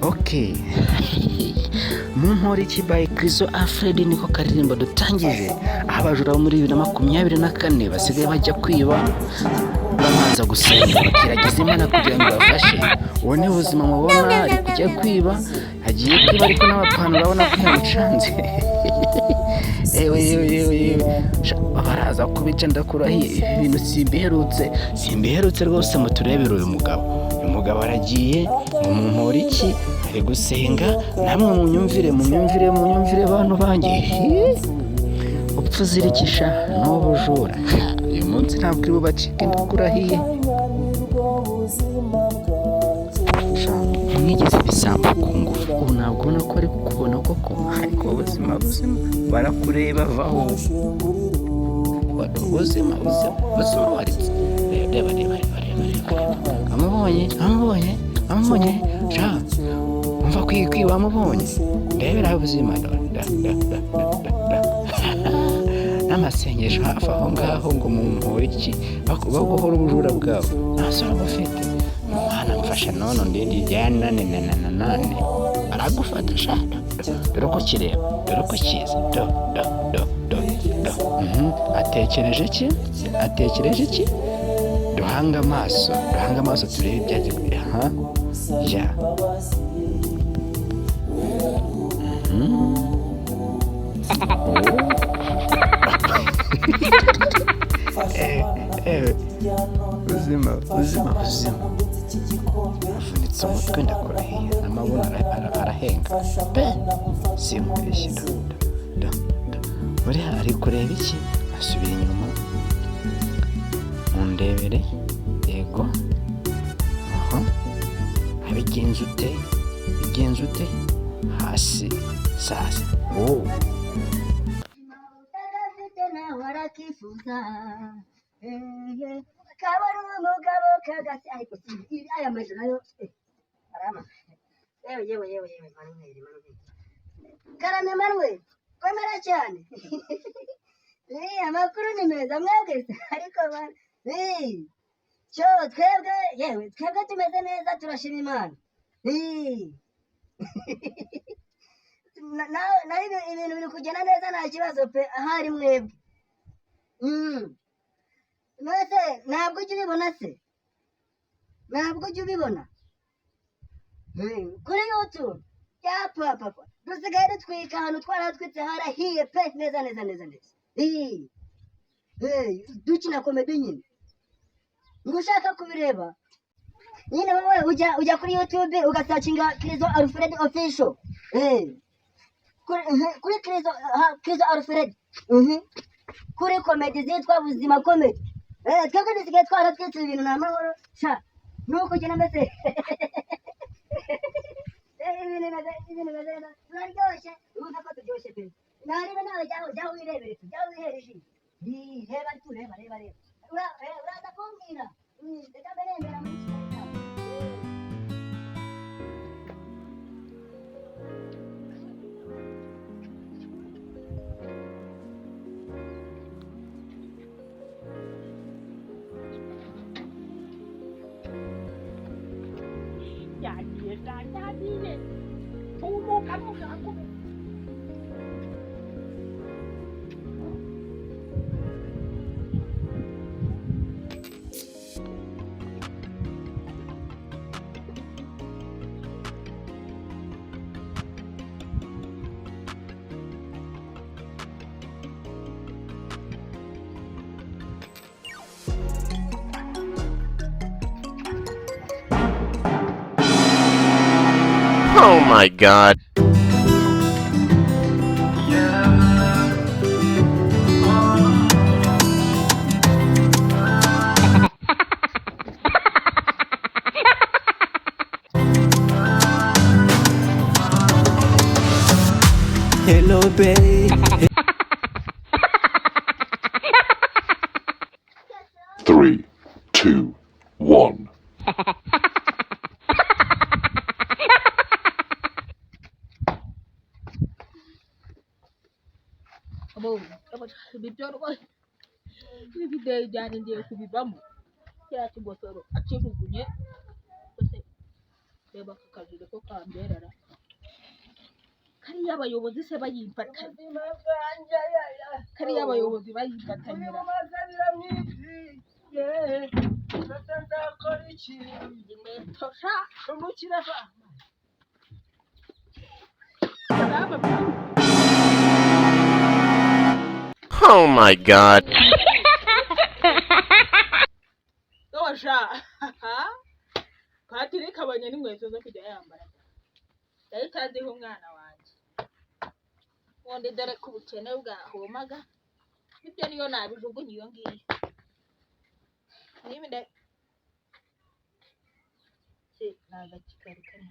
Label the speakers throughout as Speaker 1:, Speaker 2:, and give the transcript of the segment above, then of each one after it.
Speaker 1: Okay. Bamukoreye by Crizo Alfred niko karirimbo dutangije. Aho abajura bo muri 2024 basigaye bajya kwiba bamanza gusenga bakiragiza Imana kugira ngo bafashe. Uwo ni Buzima mubona ari kujya kwiba, agiye kwiba ariko n'abapana urabona ko yamucanze. Ewe baraza kubica ndakurahiye ibintu simbiherutse rwose muturebera uyu mugabo aragiye Bamukoreye ari gusenga, namwe munyumvire bantu banjye upfa uzirikisha n'ubujura. Uyu munsi ntabwo uri bubacike ndakurahiye. Mwigeze ibisambo ku ngufu, ubu ntabwo ubona ko ari kukubona koko, ariko Buzima barakureba vaho. Buzima waritse. Reba amubonye sha umva kwiba amubonye. Ndebera Buzima n'amasengesho hafi aho ngaho ngo Bamukoreye baguhora ubujura bwabo ntasoro bufite. Mwana mfasha none ndindi jyana nane aragufata shaka dore ko kireba dore ko kiza do atekereje iki duhanga amaso turebe ibyagiye ja Buzima afunitse umutwe ndakurahiye, amabona arahenga pe simubeshye uri ari kureba iki, asubira inyuma mundebere yego abigenza ute hasi sasa
Speaker 2: kabari umugabo kagasi ariko aya majana yo arama yewe Manuel karame Manuel komera cyane amakuru ni meza mwebwe ariko cyo twebwe tumeze neza turashima Imana naho ibintu biri kugenda neza nta kibazo pe ahari mwebwe Mwese ntabwo ujya ubibona kuri YouTube ya papa dusigaye dutwika ahantu twaratwitse harahiye pe neza dukina komedi nyine ngo ushaka kubireba nyine wowe ujya kuri YouTube ugasacinga Crizo Alfred official kuri Crizo Alfred kuri komedi zitwa Buzima komedi twebwe dusigaye twaratwitse ibintu nta mahoro sha nuko ugena mbese ibintu biraryoshye ubona ko turyoshye pe ntarebe nawe jya wirebere jya wihera ijisho reba uraza kumbwira reka mberembera muri Kigali.
Speaker 3: Yagiye tumuka mugako
Speaker 4: Oh my God.
Speaker 1: Hello babe.
Speaker 5: 3, 2, 1.
Speaker 3: Ibideye cyane ngiye kubivamo kiriya kigosoro akijugunye reba aka kajire ko kamberera kariya abayobozi se bayimfatanya
Speaker 2: ubuzima bwanjye
Speaker 3: kariya abayobozi bayifatanyira
Speaker 2: nzakora iki
Speaker 3: inkweto sha
Speaker 2: umukira va
Speaker 4: Oh my god.
Speaker 3: Dosha Patrick abanye n'inkweto zo kujya yambara yahitaziho umwana wanjye ubundi dore ko ubukene bwahomaga ibyo niyo nabijugunye iyo ngiyo niba si nagakikari kane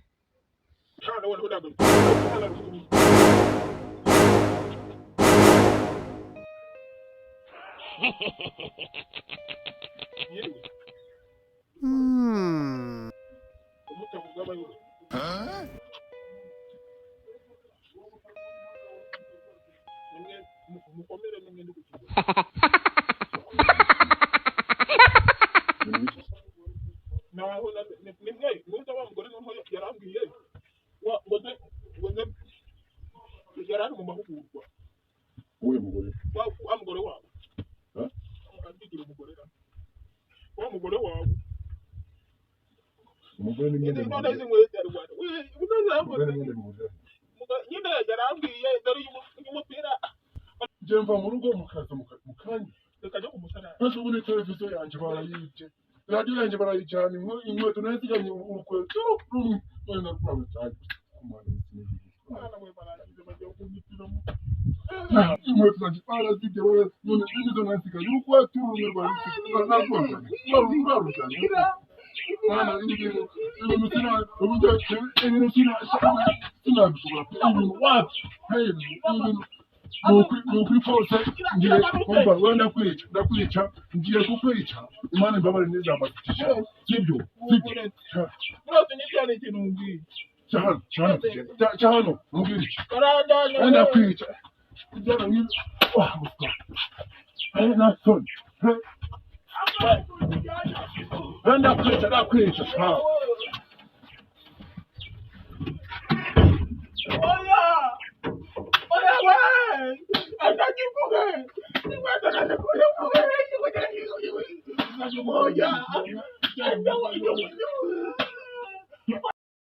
Speaker 6: Jemva mu rugo mukaza mukanya ese ubundi televiziyo yanjye barayibye radiyo yanjye barayijyana inkweto nayo ziganye urukweto rumwe none narwawe cyane inkweto zanjye barazibye none nizo nayo ziganye urukweto rumwe rwarujyanye mwana ibintu sinabishobora ibintu wapi ibintu nukuri kose ngiye kumva we ndakwica ngiye kukwica imana imbabare nizambazitisha sibyo cyahano mbwira iki ndakwica nasoni ndakwica